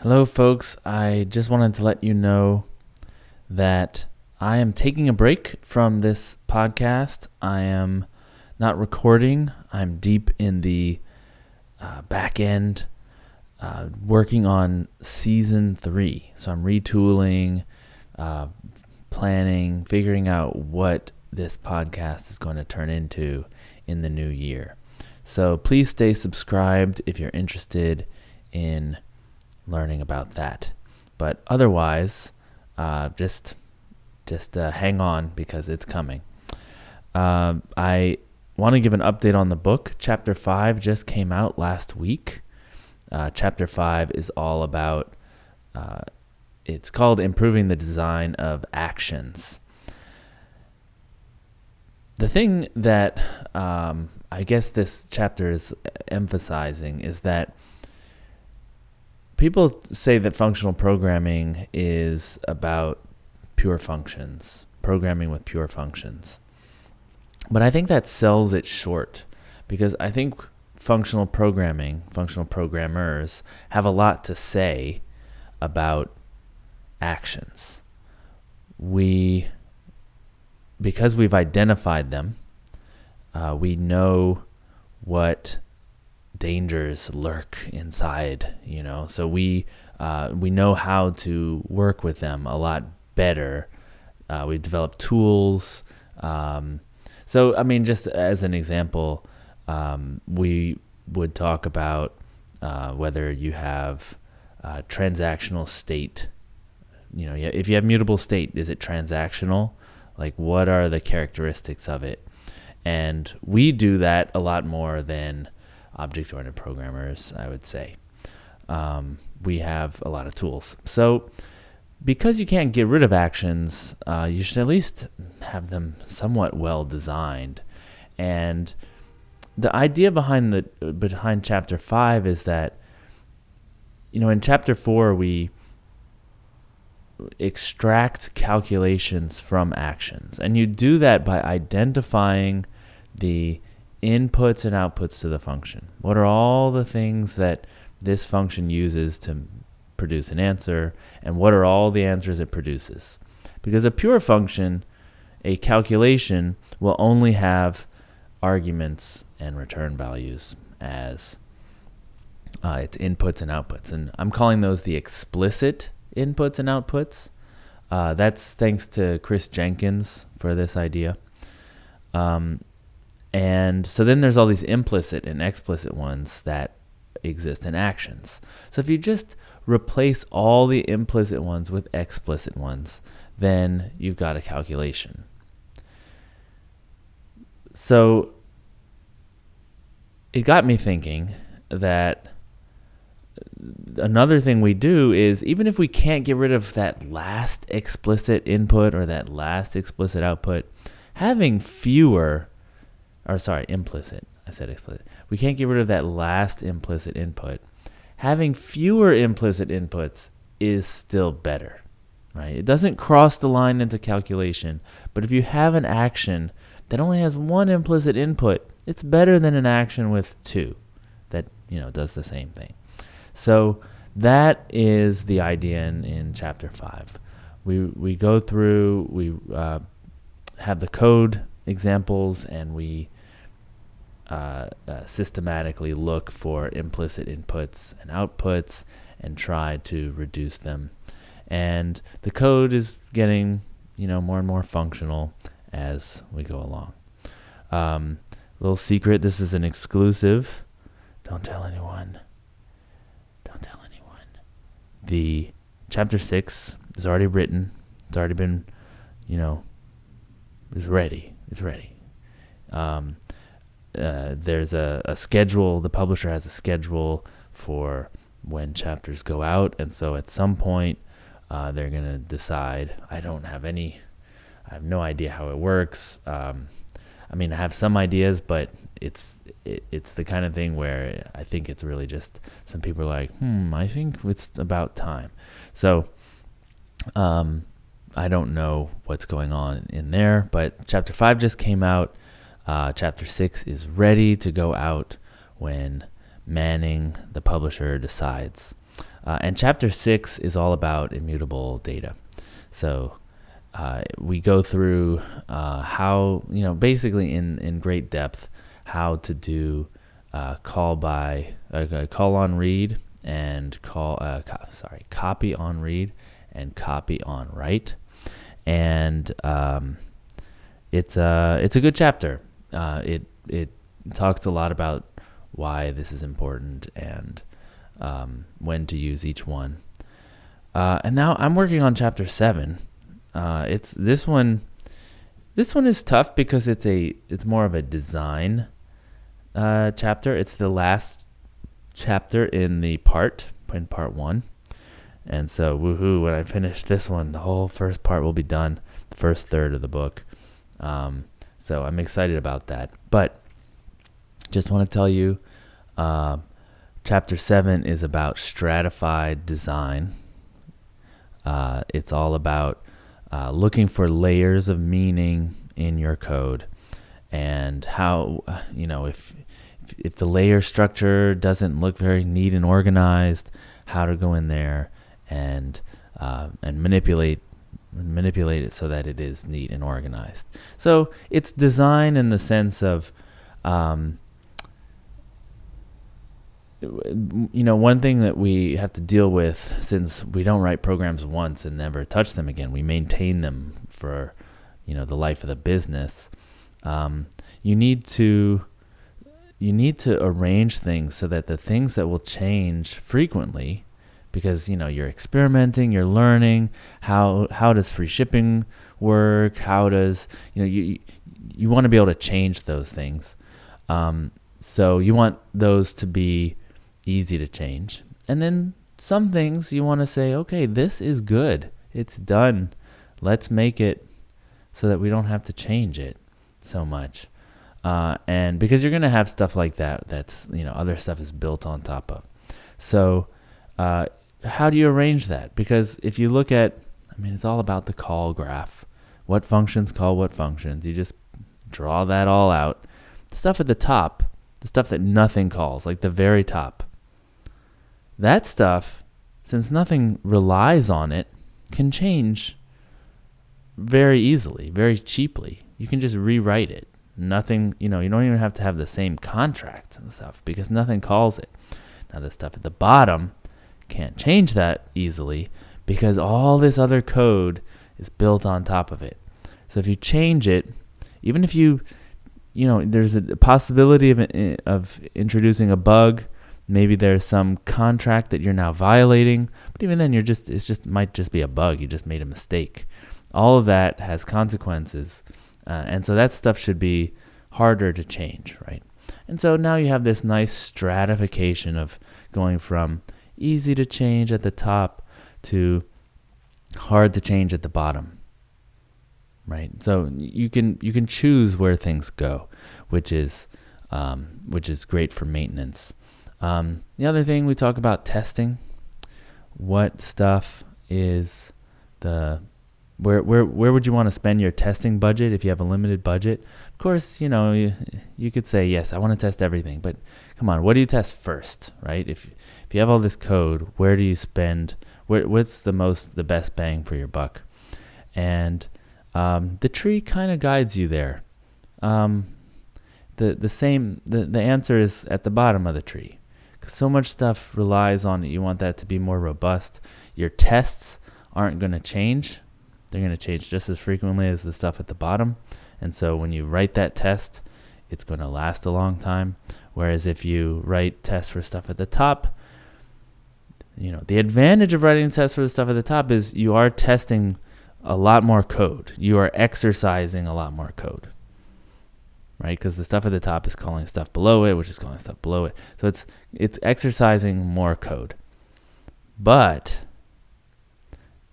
Hello, folks. I just wanted to let you know that I am taking a break from this podcast. I am not recording. I'm deep in the back end, working on season 3. So I'm retooling, planning, figuring out what this podcast is going to turn into in the new year. So please stay subscribed if you're interested in learning about that. But otherwise, just hang on because it's coming. I want to give an update on the book. Chapter 5 just came out last week. Chapter 5 is all about, it's called Improving the Design of Actions. The thing that I guess this chapter is emphasizing is that people say that functional programming is about pure functions, programming with pure functions. But I think that sells it short because I think functional programmers have a lot to say about actions. Because we've identified them, we know what dangers lurk inside, so we know how to work with them a lot better. We develop tools. So just as an example, we would talk about whether you have transactional state. If you have mutable state, is it transactional? Like, what are the characteristics of it? And we do that a lot more than object-oriented programmers, I would say. We have a lot of tools. So because you can't get rid of actions, you should at least have them somewhat well designed. And the idea behind chapter 5 is that, in chapter 4, we extract calculations from actions. And you do that by identifying the inputs and outputs to the function. What are all the things that this function uses to produce an answer, and what are all the answers it produces? Because a pure function, a calculation, will only have arguments and return values as its inputs and outputs. And I'm calling those the explicit inputs and outputs. That's thanks to Chris Jenkins for this idea. And so then there's all these implicit and explicit ones that exist in actions. So if you just replace all the implicit ones with explicit ones, then you've got a calculation. So it got me thinking that another thing we do is, even if we can't get rid of that last explicit input or that last explicit output, having implicit. I said explicit. We can't get rid of that last implicit input. Having fewer implicit inputs is still better, right? It doesn't cross the line into calculation, but if you have an action that only has one implicit input, it's better than an action with two that, does the same thing. So that is the idea in chapter 5. We go through, we have the code examples, and we systematically look for implicit inputs and outputs and try to reduce them. And the code is getting, more and more functional as we go along. Little secret, this is an exclusive. Don't tell anyone. The chapter 6 is already written. It's already been, it's ready. It's ready. There's a schedule. The publisher has a schedule for when chapters go out, and so at some point they're going to decide. I have no idea how it works. I have some ideas, but it's the kind of thing where I think it's really just some people are like, I think it's about time. So I don't know what's going on in there, but chapter 5 just came out. Chapter 6 is ready to go out when Manning, the publisher, decides. And chapter 6 is all about immutable data. So we go through how, basically in great depth, how to do call on read and copy on read and copy on write. And it's a good chapter. It talks a lot about why this is important and when to use each one. And now I'm working on chapter 7. It's this one. This one is tough because it's more of a design chapter. It's the last chapter in part 1. And so, woohoo! When I finish this one, the whole first part will be done. The first third of the book. So I'm excited about that. But just want to tell you, chapter 7 is about stratified design. It's all about looking for layers of meaning in your code, and how, if the layer structure doesn't look very neat and organized, how to go in there and manipulate it so that it is neat and organized. So it's design in the sense of, one thing that we have to deal with, since we don't write programs once and never touch them again, we maintain them for, the life of the business. You need to arrange things so that the things that will change frequently, because you're experimenting, you're learning how does free shipping work, how does you want to be able to change those things. So you want those to be easy to change. And then some things you want to say, okay, this is good, it's done, let's make it so that we don't have to change it so much. And because you're going to have stuff like that's other stuff is built on top of. So how do you arrange that? Because if you look at, it's all about the call graph. What functions call what functions? You just draw that all out. The stuff at the top, the stuff that nothing calls, like the very top, that stuff, since nothing relies on it, can change very easily, very cheaply. You can just rewrite it. Nothing, you don't even have to have the same contracts and stuff because nothing calls it. Now the stuff at the bottom can't change that easily because all this other code is built on top of it. So if you change it, even if there's a possibility of introducing a bug, maybe there's some contract that you're now violating, but even then might just be a bug. You just made a mistake. All of that has consequences. And so that stuff should be harder to change, right? And so now you have this nice stratification of going from easy to change at the top to hard to change at the bottom, right? So you can choose where things go, which is great for maintenance. The other thing, we talk about testing. What stuff is where would you want to spend your testing budget if you have a limited budget? Of course, you could say, yes, I want to test everything, but come on, what do you test first, right? If you have all this code, where do you spend, what's the best bang for your buck? And the tree kind of guides you there. The answer is at the bottom of the tree, because so much stuff relies on it. You want that to be more robust. Your tests aren't going to change. They're going to change just as frequently as the stuff at the bottom. And so when you write that test, it's going to last a long time. Whereas if you write tests for stuff at the top, the advantage of writing tests for the stuff at the top is you are testing a lot more code. You are exercising a lot more code, right? Because the stuff at the top is calling stuff below it, which is calling stuff below it. So it's exercising more code. But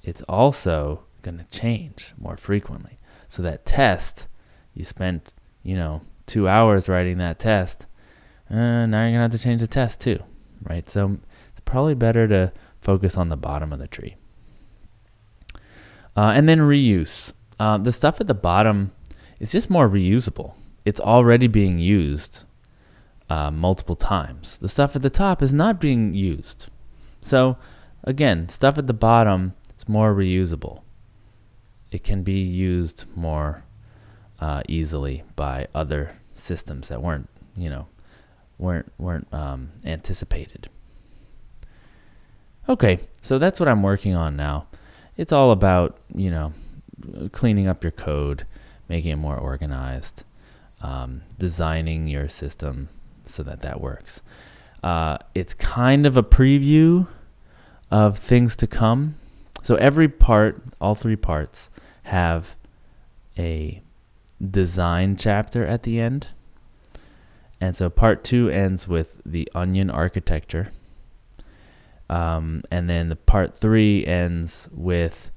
it's also going to change more frequently. So that test, you spent 2 hours writing that test, now you're going to have to change the test too, right? So it's probably better to focus on the bottom of the tree. And then reuse. The stuff at the bottom is just more reusable. It's already being used multiple times. The stuff at the top is not being used. So again, stuff at the bottom is more reusable. It can be used more easily by other systems that weren't anticipated. Okay, so that's what I'm working on now. It's all about, cleaning up your code, making it more organized, designing your system so that works. It's kind of a preview of things to come. So every part, all 3 parts, have a design chapter at the end. And so part 2 ends with the onion architecture. And then the part 3 ends with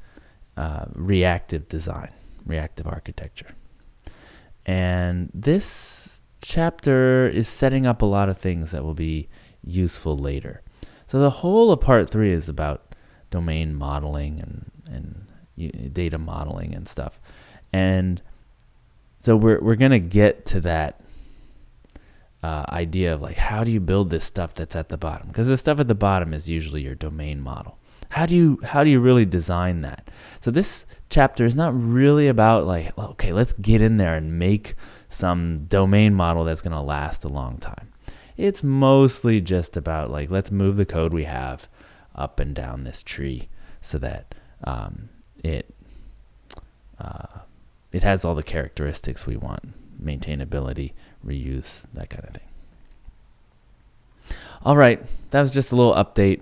reactive design, reactive architecture. And this chapter is setting up a lot of things that will be useful later. So the whole of part 3 is about domain modeling and data modeling and stuff. And so we're going to get to that idea of like, how do you build this stuff that's at the bottom? Because the stuff at the bottom is usually your domain model. How do you really design that? So this chapter is not really about like, okay, let's get in there and make some domain model that's going to last a long time. It's mostly just about like, let's move the code we have up and down this tree so that it has all the characteristics we want: maintainability, reuse, that kind of thing. All right, that was just a little update.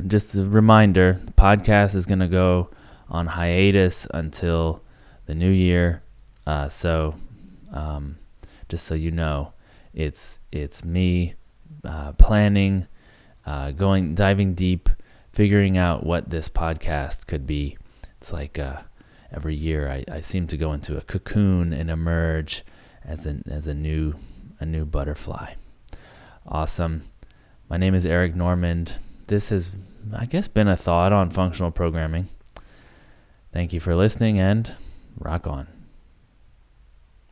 Just a reminder, the podcast is going to go on hiatus until the new year. So just so you know, it's me planning, diving deep, figuring out what this podcast could be. It's like every year I seem to go into a cocoon and emerge as a new butterfly. Awesome. My name is Eric Normand. This has, I guess, been a thought on functional programming. Thank you for listening, and rock on.